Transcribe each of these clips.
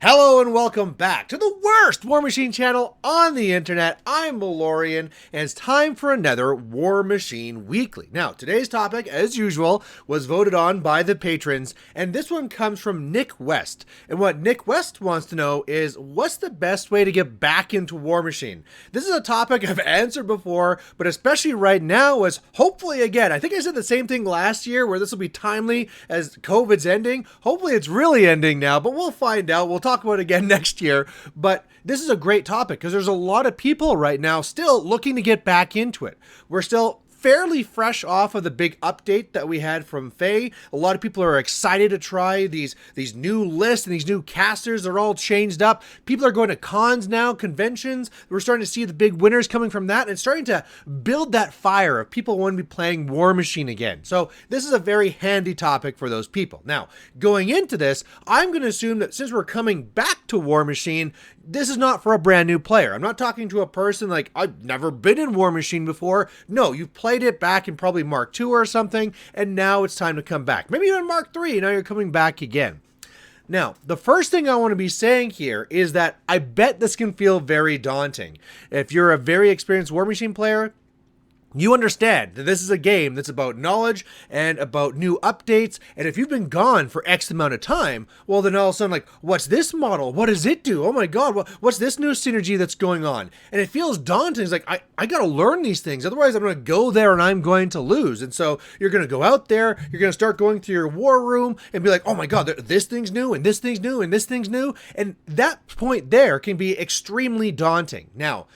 Hello and welcome back to the worst Warmachine channel on the internet. I'm Dorian, and it's time for another Warmachine Weekly. Now, today's topic, as usual, was voted on by the patrons, and this one comes from Nick West. And what Nick West wants to know is, what's the best way to get back into Warmachine? This is a topic I've answered before, but especially right now, as hopefully, again, I think I said the same thing last year, where this will be timely as COVID's ending. Hopefully it's really ending now, but we'll find out. We'll talk about it again next year, but this is a great topic because there's a lot of people right now still looking to get back into it. We're still fairly fresh off of the big update that we had from Faye. A lot of people are excited to try these new lists and these new casters. They're all changed up. People are going to cons now, conventions. We're starting to see the big winners coming from that, and it's starting to build that fire of people wanting to be playing Warmachine again. So this is a very handy topic for those people. Now, going into this, I'm going to assume that since we're coming back to Warmachine, this is not for a brand new player. I'm not talking to a person like, I've never been in Warmachine before. No, you've played it back in probably Mark II or something, and now it's time to come back. Maybe even Mark III, now you're coming back again. Now, the first thing I want to be saying here is that I bet this can feel very daunting. If you're a very experienced Warmachine player, you understand that this is a game that's about knowledge and about new updates, and if you've been gone for X amount of time, well then all of a sudden like, what's this model? What does it do? Oh my god, what's this new synergy that's going on? And it feels daunting. It's like, I gotta learn these things, otherwise I'm gonna go there and I'm going to lose. And so you're gonna go out there, you're gonna start going through your war room and be like, oh my god, this thing's new, and this thing's new, and this thing's new, and that point there can be extremely daunting. Now,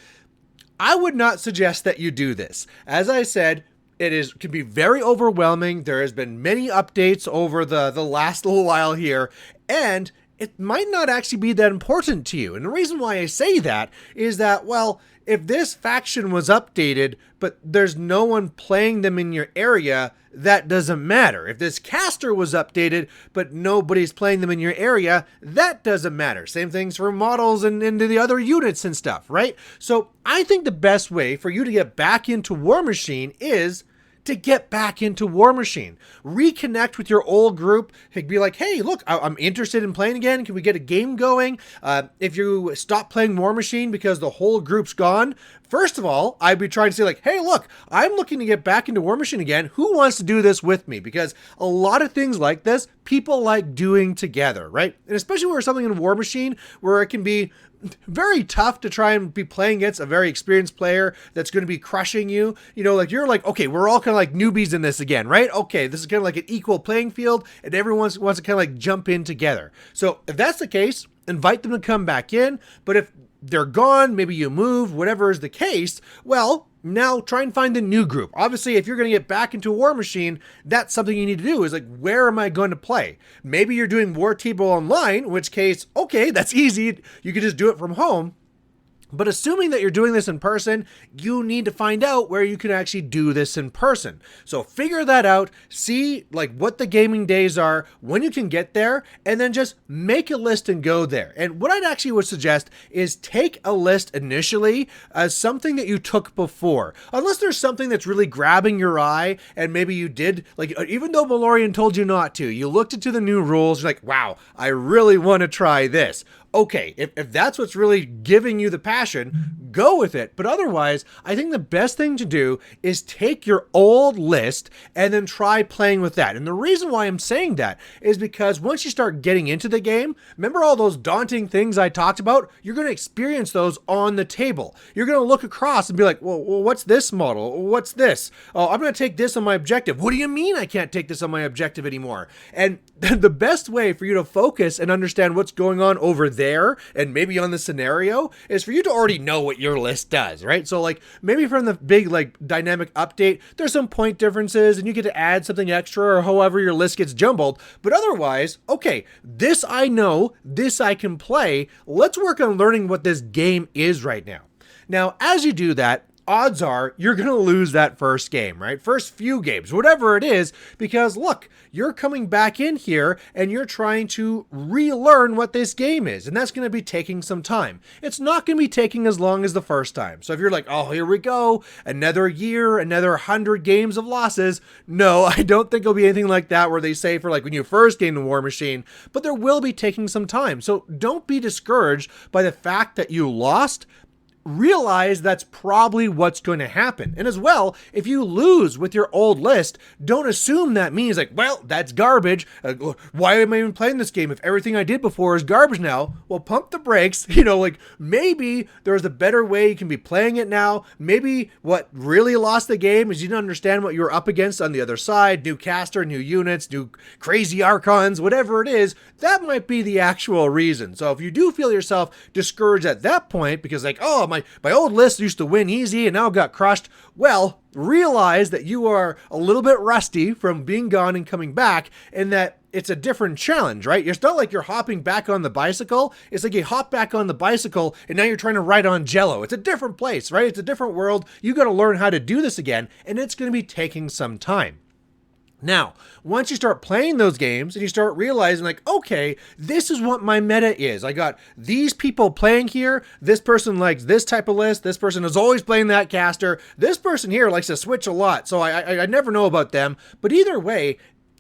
I would not suggest that you do this. As I said, can be very overwhelming. There has been many updates over the last little while here, and it might not actually be that important to you. And the reason why I say that is that, well, if this faction was updated, but there's no one playing them in your area, that doesn't matter. If this caster was updated, but nobody's playing them in your area, that doesn't matter. Same things for models and into the other units and stuff, right? So I think the best way for you to get back into Warmachine is to get back into Warmachine. Reconnect with your old group. Be like, hey, look, I'm interested in playing again. Can we get a game going? If you stop playing Warmachine because the whole group's gone, first of all, I'd be trying to say like, hey, look, I'm looking to get back into Warmachine again. Who wants to do this with me? Because a lot of things like this, people like doing together, right? And especially where something in Warmachine where it can be very tough to try and be playing against a very experienced player that's going to be crushing you. You know, like you're like, okay, we're all kind of like newbies in this again, right? Okay, this is kind of like an equal playing field and everyone wants to kind of like jump in together. So if that's the case, invite them to come back in. But if they're gone, maybe you move, whatever is the case, well, now try and find the new group. Obviously, if you're going to get back into Warmachine, that's something you need to do is like, where am I going to play? Maybe you're doing War Table Online, in which case, okay, that's easy. You can just do it from home. But assuming that you're doing this in person, you need to find out where you can actually do this in person. So figure that out, see like what the gaming days are, when you can get there, and then just make a list and go there. And what I'd actually would suggest is take a list initially as something that you took before. Unless there's something that's really grabbing your eye and maybe you did, like even though Valorian told you not to, you looked into the new rules, you're like, wow, I really want to try this. Okay, if that's what's really giving you the passion, go with it. But otherwise, I think the best thing to do is take your old list and then try playing with that. And the reason why I'm saying that is because once you start getting into the game, remember all those daunting things I talked about? You're going to experience those on the table. You're going to look across and be like, well, what's this model? What's this? Oh, I'm going to take this on my objective. What do you mean I can't take this on my objective anymore? And the best way for you to focus and understand what's going on over there and maybe on the scenario is for you to already know what your list does, right? So like maybe from the big like dynamic update, there's some point differences and you get to add something extra or however your list gets jumbled. But otherwise, okay, this I know, this I can play. Let's work on learning what this game is right now. Now, as you do that, odds are you're going to lose that first game, right? First few games, whatever it is, because look, you're coming back in here and you're trying to relearn what this game is. And that's going to be taking some time. It's not going to be taking as long as the first time. So if you're like, oh, here we go, another year, another 100 games of losses. No, I don't think it'll be anything like that where they say for like when you first game the Warmachine, but there will be taking some time. So don't be discouraged by the fact that you lost. Realize that's probably what's going to happen. And as well, if you lose with your old list, don't assume that means like, well, that's garbage. Why am I even playing this game if everything I did before is garbage now? Well, pump the brakes. Like maybe there's a better way you can be playing it now. Maybe what really lost the game is you didn't understand what you were up against on the other side. New caster, new units, new crazy archons, whatever it is. That might be the actual reason. So if you do feel yourself discouraged at that point because like, oh, my old list used to win easy and now got crushed. Well, realize that you are a little bit rusty from being gone and coming back and that it's a different challenge, right? It's not like you're hopping back on the bicycle. It's like you hop back on the bicycle and now you're trying to ride on Jello. It's a different place, right? It's a different world. You got to learn how to do this again and it's going to be taking some time. Now, once you start playing those games and you start realizing like, okay, this is what my meta is. I got these people playing here. This person likes this type of list. This person is always playing that caster. This person here likes to switch a lot. So I never know about them. But either way,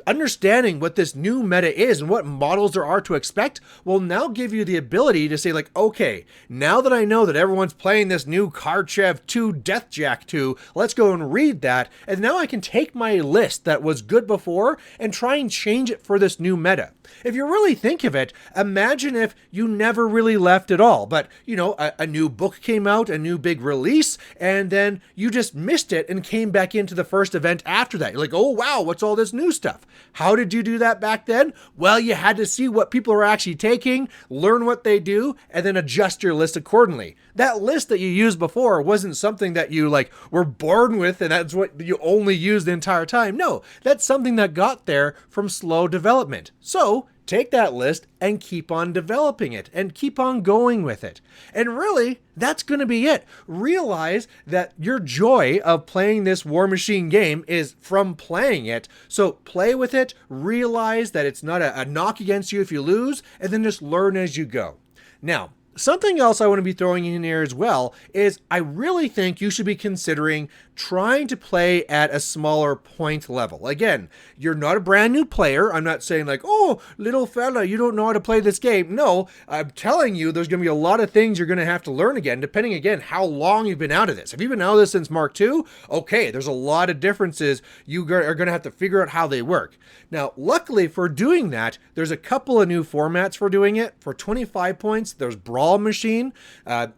understanding what this new meta is and what models there are to expect will now give you the ability to say like, okay, now that I know that everyone's playing this new Karchev 2 Deathjack 2, let's go and read that. And now I can take my list that was good before and try and change it for this new meta. If you really think of it, imagine if you never really left at all, but a new book came out, a new big release, and then you just missed it and came back into the first event after that. You're like, oh wow, what's all this new stuff? How did you do that back then? Well, you had to see what people are actually taking, learn what they do, and then adjust your list accordingly. That list that you used before wasn't something that you were born with and that's what you only used the entire time. No, that's something that got there from slow development. So take that list and keep on developing it and keep on going with it. And really, that's going to be it. Realize that your joy of playing this Warmachine game is from playing it. So play with it, realize that it's not a knock against you if you lose, and then just learn as you go. Now, something else I want to be throwing in here as well is I really think you should be considering trying to play at a smaller point level. Again, you're not a brand new player. I'm not saying like, oh, little fella, you don't know how to play this game. No, I'm telling you there's going to be a lot of things you're going to have to learn again, depending again how long you've been out of this. Have you been out of this since Mark II? Okay, there's a lot of differences. You are going to have to figure out how they work. Now, luckily for doing that, there's a couple of new formats for doing it. For 25 points, there's Warmachine.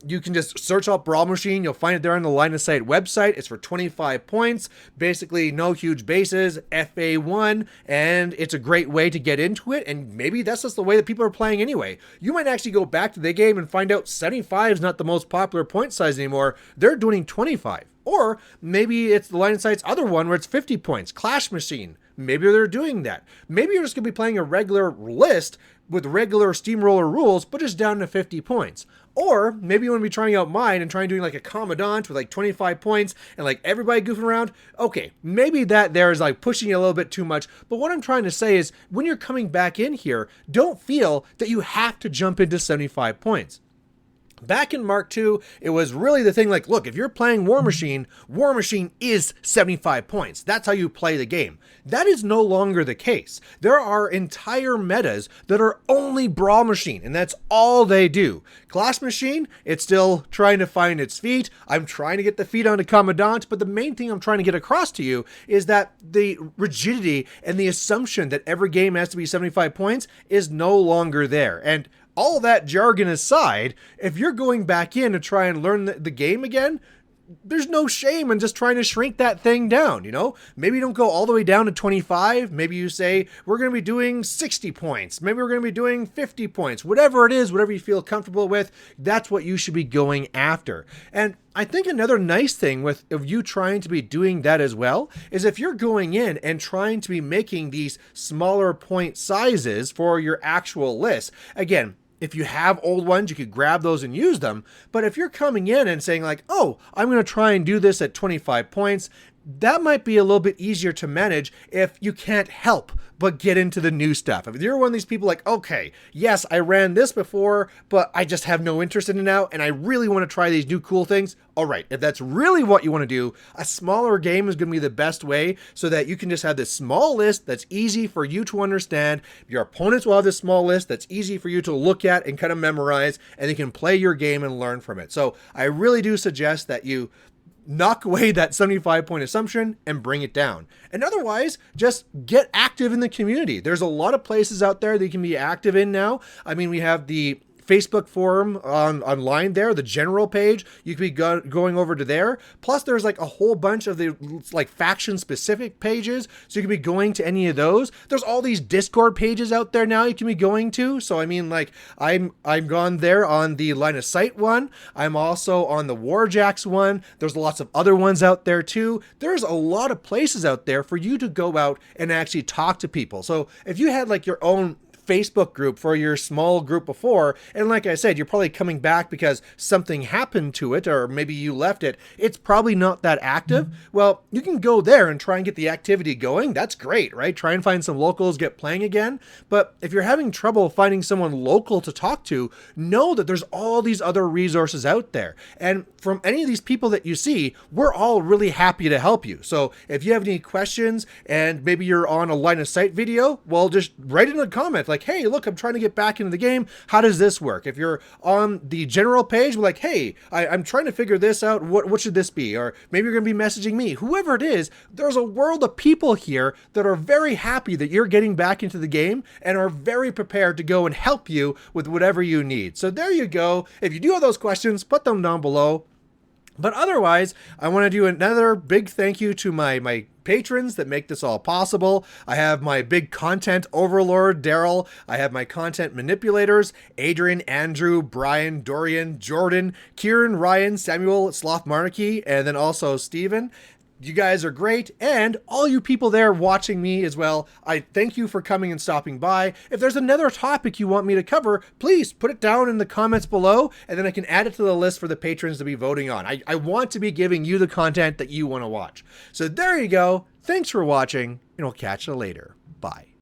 You can just search up Warmachine. You'll find it there on the Line of Sight website. It's for 25 points. Basically, no huge bases, FA1, and it's a great way to get into it. And maybe that's just the way that people are playing anyway. You might actually go back to the game and find out 75 is not the most popular point size anymore. They're doing 25. Or maybe it's the Line of Sight's other one where it's 50 points, Clash Machine. Maybe they're doing that. Maybe you're just going to be playing a regular list with regular steamroller rules, but just down to 50 points. Or maybe you want to be trying out mine and trying doing like a commandant with 25 points and everybody goofing around. Okay, maybe that there is pushing you a little bit too much. But what I'm trying to say is when you're coming back in here, don't feel that you have to jump into 75 points. Back in Mark II, it was really the thing look, if you're playing Warmachine, Warmachine is 75 points. That's how you play the game. That is no longer the case. There are entire metas that are only Brawl Machine, and that's all they do. Clash Machine, it's still trying to find its feet. I'm trying to get the feet onto Commandant, but the main thing I'm trying to get across to you is that the rigidity and the assumption that every game has to be 75 points is no longer there. And all that jargon aside, if you're going back in to try and learn the game again, there's no shame in just trying to shrink that thing down, Maybe you don't go all the way down to 25. Maybe you say, we're going to be doing 60 points. Maybe we're going to be doing 50 points. Whatever it is, whatever you feel comfortable with, that's what you should be going after. And I think another nice thing with you trying to be doing that as well is if you're going in and trying to be making these smaller point sizes for your actual list. Again, if you have old ones, you could grab those and use them. But if you're coming in and saying like, oh, I'm going to try and do this at 25 points, that might be a little bit easier to manage if you can't help but get into the new stuff. If you're one of these people like, okay, yes, I ran this before, but I just have no interest in it now, and I really want to try these new cool things. All right, if that's really what you want to do, a smaller game is going to be the best way so that you can just have this small list that's easy for you to understand. Your opponents will have this small list that's easy for you to look at and kind of memorize, and you can play your game and learn from it. So I really do suggest that you knock away that 75-point assumption and bring it down. And otherwise, just get active in the community. There's a lot of places out there that you can be active in now. I mean, we have the Facebook forum online there, the general page. You could be going over to there. Plus, there's like a whole bunch of the like faction specific pages, so you can be going to any of those. There's all these Discord pages out there now you can be going to. So I mean, like I'm gone there on the Line of Sight one. I'm also on the Warjacks one. There's lots of other ones out there too. There's a lot of places out there for you to go out and actually talk to people. So if you had like your own Facebook group for your small group before, and like I said, you're probably coming back because something happened to it, or maybe you left it, it's probably not that active. Well, you can go there and try and get the activity going. That's great, right? Try and find some locals, get playing again. But if you're having trouble finding someone local to talk to, know that there's all these other resources out there. And from any of these people that you see, we're all really happy to help you. So if you have any questions and maybe you're on a Line of Sight video, well, just write in a comment like, hey, look, I'm trying to get back into the game. How does this work? If you're on the general page, we're like, hey, I'm trying to figure this out. What should this be? Or maybe you're going to be messaging me. Whoever it is, there's a world of people here that are very happy that you're getting back into the game and are very prepared to go and help you with whatever you need. So there you go. If you do have those questions, put them down below. But otherwise, I want to do another big thank you to my patrons that make this all possible. I have my big content overlord, Darrell. I have my content manipulators, Adrian, Andrew, Brian, Dorian, Jordan, Kieran, Ryan, Samuel, Sloth Monarchy, and then also Steven. You guys are great, and all you people there watching me as well, I thank you for coming and stopping by. If there's another topic you want me to cover, please put it down in the comments below, and then I can add it to the list for the patrons to be voting on. I want to be giving you the content that you want to watch. So there you go. Thanks for watching, and we'll catch you later. Bye.